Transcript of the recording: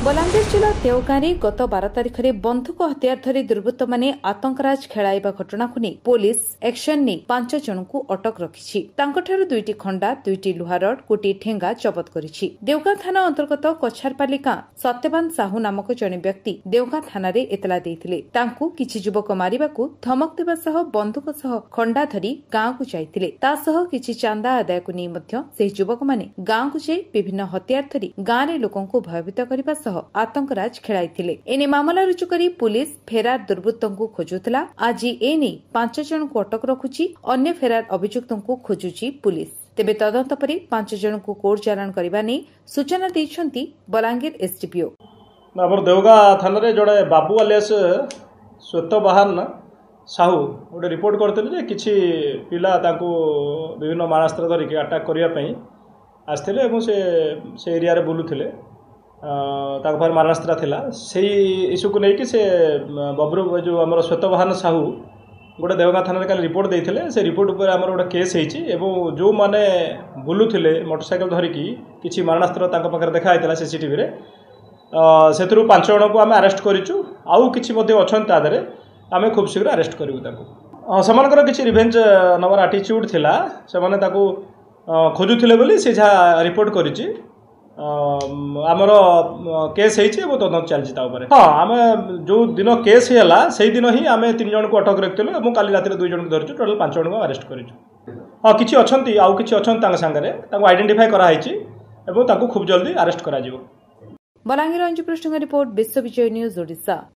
बलांगीर जिला देवगाँव गत 12 तारिख में बंधुक हथियार धरी दुर्वृत्त माने आतंकराज खेलाइबा घटना को नहीं पुलिस एक्शन नहीं 5 जन को अटक रखी। दुईटी खंडा 2टी लुहा रड गोटे ठेंगा जबत करिछि। देवगाँ थाना अंतर्गत कछारपाली गाँ सत्यवान साहू नामक जने व्यक्ति देवगाँ थाना रे एतला देइथिले। तांकु किछि युवक मारिबाकू धमक देबा सह बंधुक सह खंडा धरी गाँ को जाइथिले। ता सह किछि चांदा आदाय को नहीं मध्य से युवक माने गाँ को जाई विभिन्न हथियार धरी गाँ रे लोकन को भयभीत करबा सह आतंकराज खेलाइथिले। एने मामला रुजु करी पुलिस फेरार दुर्वृत्तों को खोजुतला। आज एने 5 जन को अटक रखुछि। अन्य फेरार अभियुक्तों को खोजुछि पुलिस। तेबे तदंत परि 5 जन को कोर्ट चालान करबा नै सूचना दैछंती बलांगीर एसडीपीओ। हमर देवगा थाना रे जोड़े बाबू अलियास श्वेतवाहन साहू गोटे रिपोर्ट करते जे किछि पिला तांको विभिन्न मारास्त्र धरिक अटैक करिया पई आस्थिले एवं से एरिया रे बुलुथिले। तार मारणास्त्र थिला से इश्यू को लेकिन से बब्रू जो आम श्वेतवाहन साहू गोटे देवगाँ थाना काली रिपोर्ट देते से रिपोर्ट उपर आम गोटे केस होती जो मैंने बुलूले मोटरसाइकेल धरिकी किसी मारणास्त्र पाखे देखाई सीसीटीवी रे से 5 जन को आम अरेस्ट करूँ। आउ कि अच्छा आम खूब शीघ्र अरेस्ट करूँ। से किसी रिभेंज नवर आटिट्यूड थिला से खोजुले बोली से जहाँ रिपोर्ट करी आमर केस हो तदंत चलती। हाँ आम जो दिन केस है से दिन ही आम 3 जन को अटक रखिलु और काली रात 2 जन को धरचु। टोटाल 5 जन को अरेस्ट करूँ। हाँ किसी अच्छा आउ कि अच्छा सांगे आइडेंटिफाई कराई खूब जल्दी अरेस्ट कर। बलांगीर अंजु पृष्ठ रिपोर्ट विश्व विजय न्यूज ओडिशा।